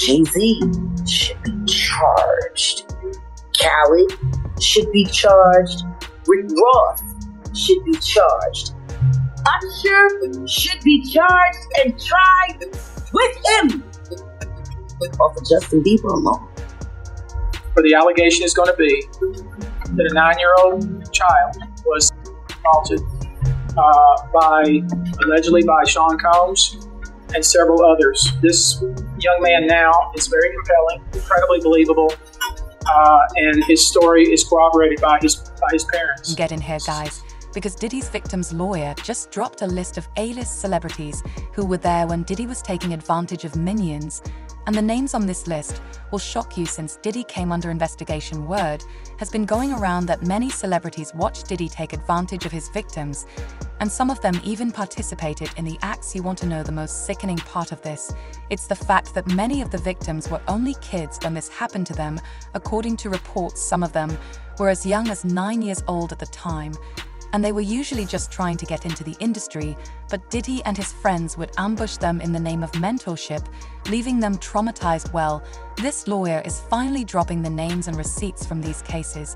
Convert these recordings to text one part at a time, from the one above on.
Jay-Z should be charged. Khaled should be charged. Rick Ross should be charged. Usher should be charged and tried with him. Off of Justin Bieber alone. Where the allegation is going to be that a 9-year-old child was assaulted allegedly by Sean Combs and several others. This young man now is very compelling, incredibly believable, and his story is corroborated by his parents. Get in here, guys, because Diddy's victim's lawyer just dropped a list of A-list celebrities who were there when Diddy was taking advantage of minions. And the names on this list will shock you, since Diddy came under investigation. Word has been going around that many celebrities watched Diddy take advantage of his victims, and some of them even participated in the acts. You want to know the most sickening part of this? It's the fact that many of the victims were only kids when this happened to them. According to reports, some of them were as young as 9 years old at the time, and they were usually just trying to get into the industry, but Diddy and his friends would ambush them in the name of mentorship, leaving them traumatized. Well, this lawyer is finally dropping the names and receipts from these cases,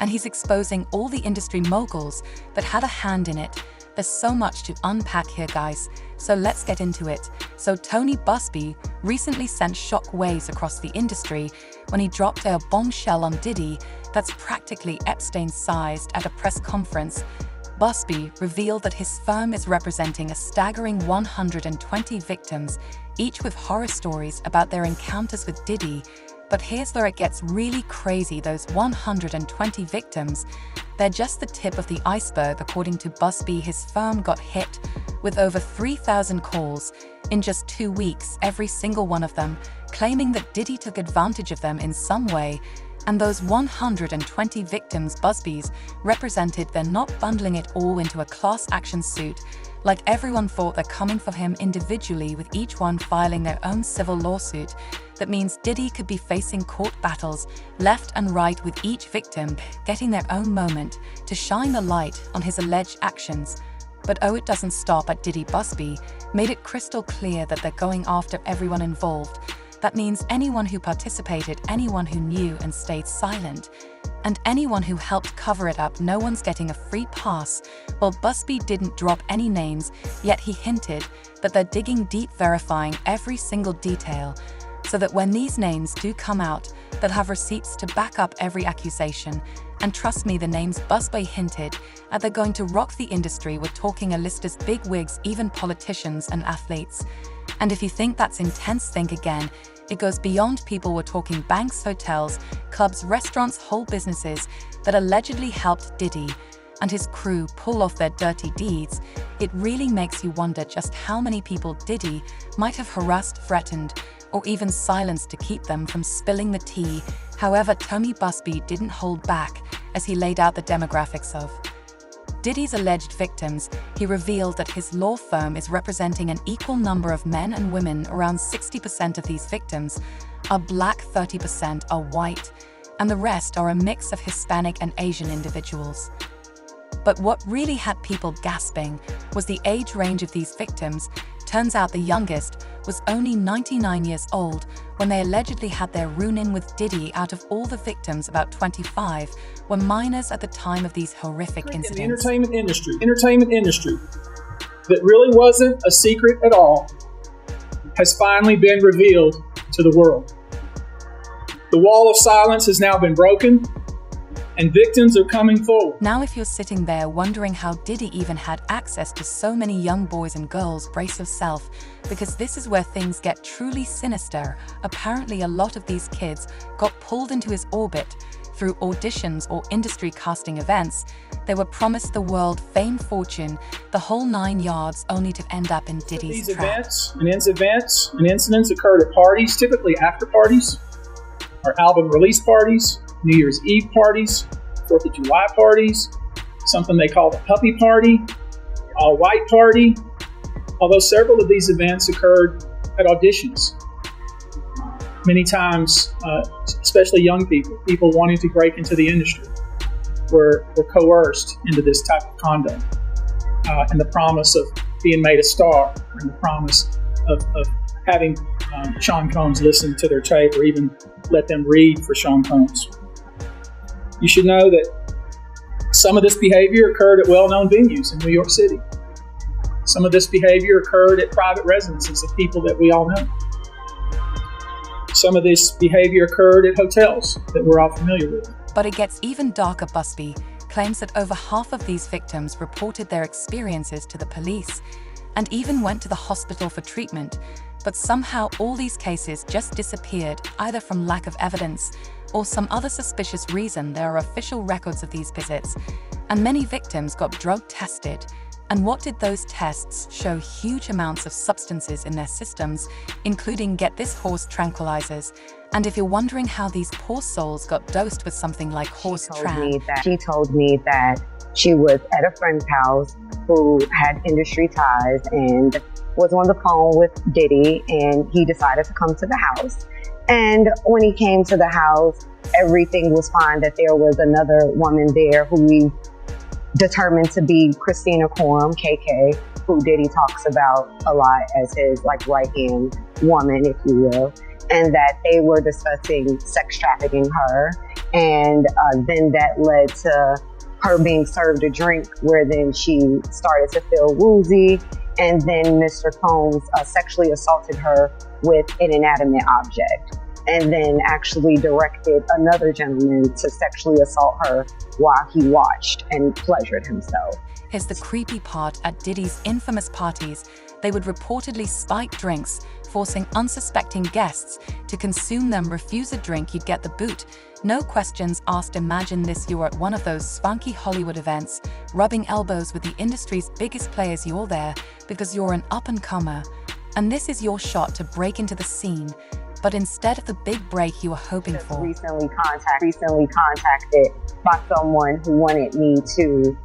and he's exposing all the industry moguls that had a hand in it. There's so much to unpack here, guys, so let's get into it. So Tony Busby recently sent shock waves across the industry when he dropped a bombshell on Diddy that's practically Epstein-sized. At a press conference, Busby revealed that his firm is representing a staggering 120 victims, each with horror stories about their encounters with Diddy. But here's where it gets really crazy. Those 120 victims, they're just the tip of the iceberg. According to Busby, his firm got hit with over 3,000 calls in just 2 weeks, every single one of them claiming that Diddy took advantage of them in some way. And those 120 victims Busby's represented, they're not bundling it all into a class action suit like everyone thought. They're coming for him individually, with each one filing their own civil lawsuit. That means Diddy could be facing court battles left and right, with each victim getting their own moment to shine the light on his alleged actions. But oh, it doesn't stop at Diddy. Busby made it crystal clear that they're going after everyone involved. That means anyone who participated, anyone who knew and stayed silent, and anyone who helped cover it up. No one's getting a free pass. Well, Busby didn't drop any names, yet he hinted that they're digging deep, verifying every single detail, so that when these names do come out, they'll have receipts to back up every accusation. And trust me, the names Busby hinted at, they're going to rock the industry. We're talking a list as big wigs, even politicians and athletes. And if you think that's intense, think again. It goes beyond people. We're talking banks, hotels, clubs, restaurants, whole businesses that allegedly helped Diddy and his crew pull off their dirty deeds. It really makes you wonder just how many people Diddy might have harassed, threatened, or even silenced to keep them from spilling the tea. However, Tony Busby didn't hold back as he laid out the demographics of Diddy's alleged victims. He revealed that his law firm is representing an equal number of men and women. Around 60% of these victims are Black, 30% are white, and the rest are a mix of Hispanic and Asian individuals. But what really had people gasping was the age range of these victims. Turns out the youngest was only 99 years old when they allegedly had their run-in with Diddy. Out of all the victims, about 25 were minors at the time of these horrific incidents. The entertainment industry that really wasn't a secret at all has finally been revealed to the world. The wall of silence has now been broken, and victims are coming forward. Now, if you're sitting there wondering how Diddy even had access to so many young boys and girls, brace yourself, because this is where things get truly sinister. Apparently, a lot of these kids got pulled into his orbit through auditions or industry casting events. They were promised the world, fame, fortune, the whole 9 yards, only to end up in Diddy's trap. These events and incidents occurred at parties, typically after parties, or album release parties, New Year's Eve parties, 4th of July parties, something they call the puppy party, all-white party, although several of these events occurred at auditions. Many times, especially young people wanting to break into the industry, were coerced into this type of conduct, and the promise of being made a star, and the promise of having Sean Combs listened to their tape or even let them read for Sean Combs. You should know that some of this behavior occurred at well-known venues in New York City. Some of this behavior occurred at private residences of people that we all know. Some of this behavior occurred at hotels that we're all familiar with. But it gets even darker. Busby claims that over half of these victims reported their experiences to the police and even went to the hospital for treatment, but somehow all these cases just disappeared, either from lack of evidence or some other suspicious reason. There are official records of these visits, and many victims got drug tested. And what did those tests show? Huge amounts of substances in their systems, including, get this, horse tranquilizers. And if you're wondering how these poor souls got dosed with something like horse tran. She told me that she was at a friend's house who had industry ties and was on the phone with Diddy, and he decided to come to the house. And when he came to the house, everything was fine, that there was another woman there who we determined to be Christina Quorum, KK, who Diddy talks about a lot as his right-hand woman, if you will, and that they were discussing sex trafficking her. And then that led to her being served a drink where then she started to feel woozy. And then Mr. Combs sexually assaulted her with an inanimate object, and then actually directed another gentleman to sexually assault her while he watched and pleasured himself. Here's the creepy part. At Diddy's infamous parties, they would reportedly spike drinks, forcing unsuspecting guests to consume them. Refuse a drink, you'd get the boot. No questions asked. Imagine this: you're at one of those spunky Hollywood events, rubbing elbows with the industry's biggest players. You're there because you're an up-and-comer, and this is your shot to break into the scene. But instead of the big break you were hoping for. Recently contacted by someone who wanted me to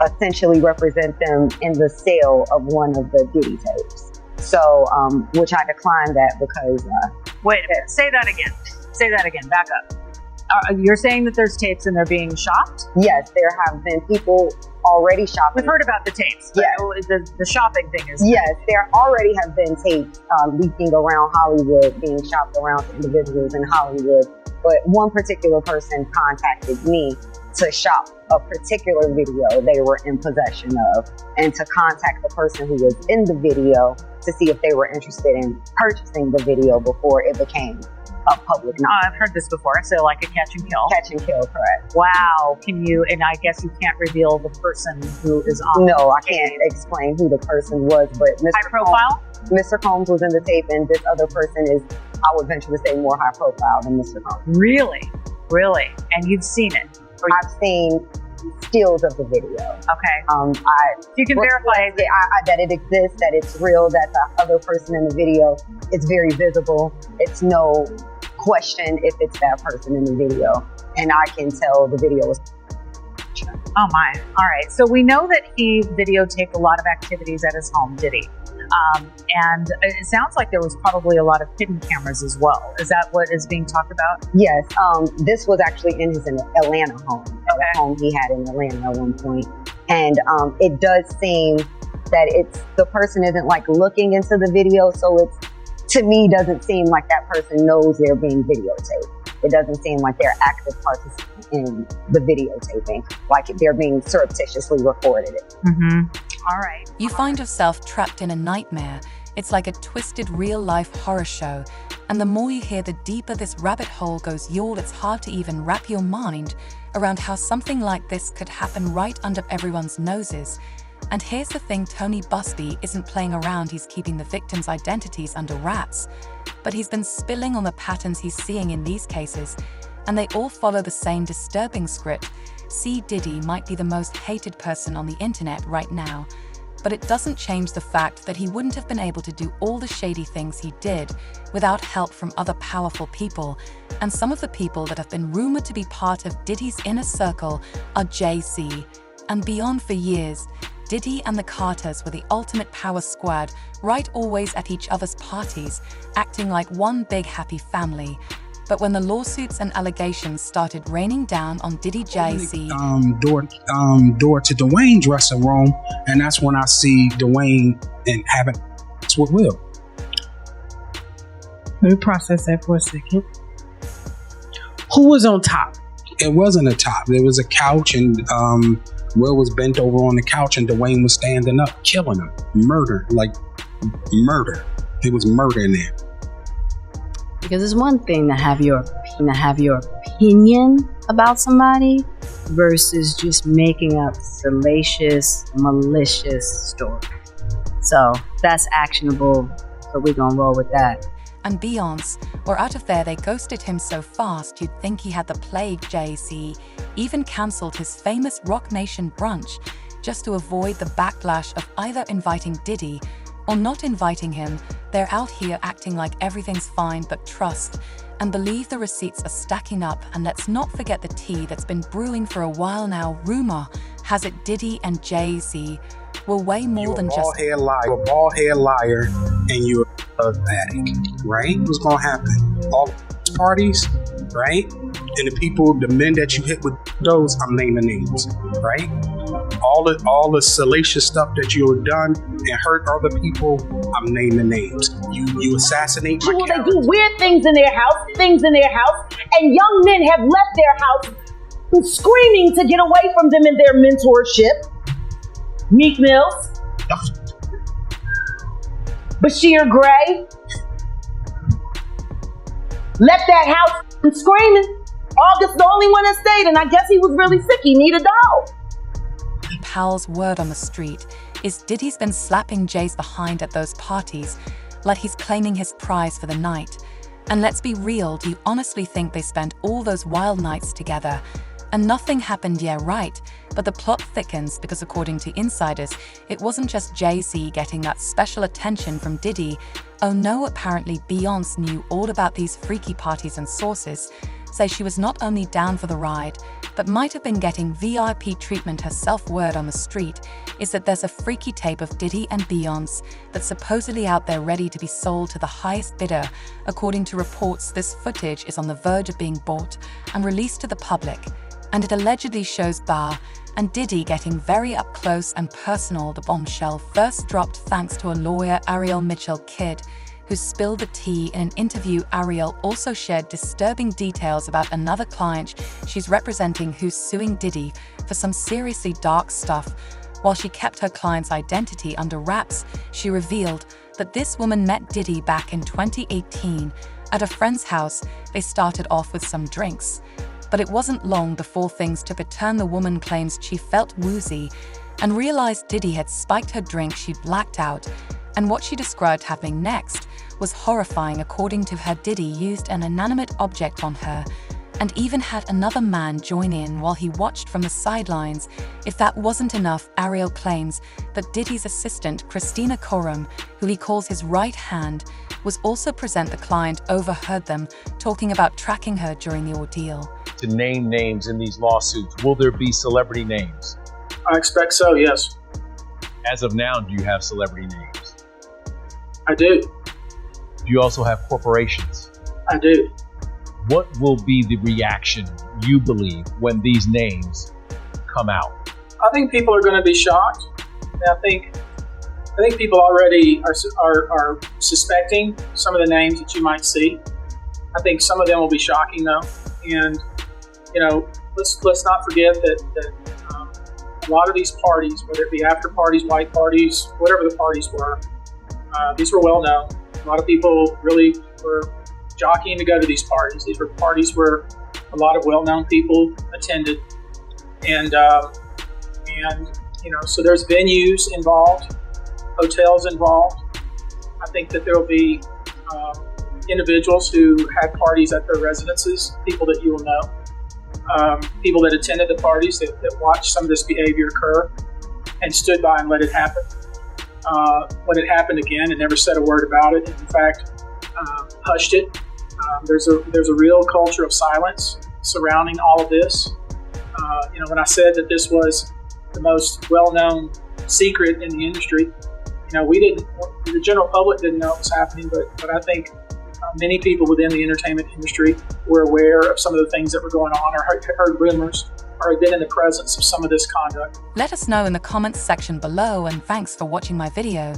essentially represent them in the sale of one of the Diddy tapes. So, which I declined that because... Wait a minute, say that again, back up. You're saying that there's tapes and they're being shopped? Yes, there have been people already shopping. We've heard about the tapes, but the shopping thing is... Yes, there already have been tapes leaking around Hollywood, being shopped around to individuals in Hollywood. But one particular person contacted me to shop a particular video they were in possession of, and to contact the person who was in the video to see if they were interested in purchasing the video before it became a public knowledge. I've heard this before, so like a catch and kill. Catch and kill, correct. Wow. Can you, and I guess you can't reveal the person who is on. No, I can't explain who the person was, but High profile? Mr. Combs was in the tape, and this other person is, I would venture to say, more high profile than Mr. Combs. Really? And you've seen it? I've seen stills of the video. Okay. You can verify that it exists, that it's real, that the other person in the video is very visible. It's no question if it's that person in the video, and I can tell the video was. Oh my. All right. So we know that he videotaped a lot of activities at his home, Diddy. And it sounds like there was probably a lot of hidden cameras as well. Is that what is being talked about? Yes. This was actually in his Atlanta home, the home he had in Atlanta at one point. And it does seem that the person isn't like looking into the video. So it's, to me, doesn't seem like that person knows they're being videotaped. It doesn't seem like they're active participants in the videotaping, like they're being surreptitiously recorded. Mm-hmm. All right. You find yourself trapped in a nightmare. It's like a twisted real-life horror show. And the more you hear, the deeper this rabbit hole goes. It's hard to even wrap your mind around how something like this could happen right under everyone's noses. And here's the thing, Tony Busby isn't playing around. He's keeping the victims' identities under wraps. But he's been spilling on the patterns he's seeing in these cases, and they all follow the same disturbing script. See, Diddy might be the most hated person on the internet right now, but it doesn't change the fact that he wouldn't have been able to do all the shady things he did without help from other powerful people. And some of the people that have been rumored to be part of Diddy's inner circle are Jay-Z and beyond. For years, Diddy and the Carters were the ultimate power squad, right, always at each other's parties, acting like one big happy family. But when the lawsuits and allegations started raining down on Diddy, Jay-Z, door to Dwayne's dressing room, and that's when I see Dwayne and having sex with Will. Let me process that for a second. Who was on top? It wasn't a top. There was a couch, and Will was bent over on the couch, and Dwayne was standing up, killing him. Murder. There was murder in there. Because it's one thing to have your opinion about somebody versus just making up salacious, malicious stories. So that's actionable. So we're gonna roll with that. And Beyonce were out of there. They ghosted him so fast you'd think he had the plague. Jay-Z even cancelled his famous Rock Nation brunch just to avoid the backlash of either inviting Diddy or not inviting him. They're out here acting like everything's fine, but trust and believe the receipts are stacking up. And let's not forget the tea that's been brewing for a while now. Rumor has it Diddy and Jay-Z were way more than just... You're a bald-head liar, and you're a addict, right? What's going to happen? All the parties, right? And the men that you hit with those, I'm naming names, right? All the salacious stuff that you have done and hurt other people, I'm naming names. You assassinate my character. They do weird things in their house, and young men have left their house screaming to get away from them in their mentorship. Meek Mills, Bashir Gray, left that house screaming. August the only one that stayed, and I guess he was really sick. He needed a dog. Pal's word on the street is Diddy's been slapping Jay's behind at those parties like he's claiming his prize for the night. And let's be real, do you honestly think they spent all those wild nights together and nothing happened? Yeah, right. But the plot thickens because according to insiders, it wasn't just Jay-Z getting that special attention from Diddy. Oh no, apparently Beyonce knew all about these freaky parties, and sources say she was not only down for the ride, but might have been getting VIP treatment herself. Word on the street is that there's a freaky tape of Diddy and Beyonce that's supposedly out there ready to be sold to the highest bidder. According to reports, this footage is on the verge of being bought and released to the public, and it allegedly shows Bar and Diddy getting very up close and personal. The bombshell first dropped thanks to a lawyer, Ariel Mitchell Kidd, who spilled the tea in an interview. Ariel also shared disturbing details about another client she's representing who's suing Diddy for some seriously dark stuff. While she kept her client's identity under wraps, she revealed that this woman met Diddy back in 2018 at a friend's house. They started off with some drinks, but it wasn't long before things took a turn. The woman claims she felt woozy and realized Diddy had spiked her drink. She blacked out, and what she described happening next was horrifying. According to her, Diddy used an inanimate object on her and even had another man join in while he watched from the sidelines. If that wasn't enough, Ariel claims that Diddy's assistant, Christina Coram, who he calls his right hand, was also present. The client overheard them talking about tracking her during the ordeal. To name names in these lawsuits, will there be celebrity names? I expect so, yes. As of now, do you have celebrity names? I do. Do you also have corporations? I do. What will be the reaction, you believe, when these names come out? I think people are going to be shocked. I think people already are suspecting some of the names that you might see. I think some of them will be shocking, though. And let's not forget that a lot of these parties, whether it be after parties, white parties, whatever the parties were, these were well known. A lot of people really were jockeying to go to these parties. These were parties where a lot of well-known people attended, and so there's venues involved, hotels involved. I think that there will be individuals who had parties at their residences, people that you will know, people that attended the parties that watched some of this behavior occur and stood by and let it happen. When it happened again and never said a word about it, and in fact hushed it. There's a real culture of silence surrounding all of this. When I said that this was the most well-known secret in the industry, the general public didn't know it was happening, but I think many people within the entertainment industry were aware of some of the things that were going on, or heard rumors, or had been in the presence of some of this conduct. Let us know in the comments section below, and thanks for watching my video.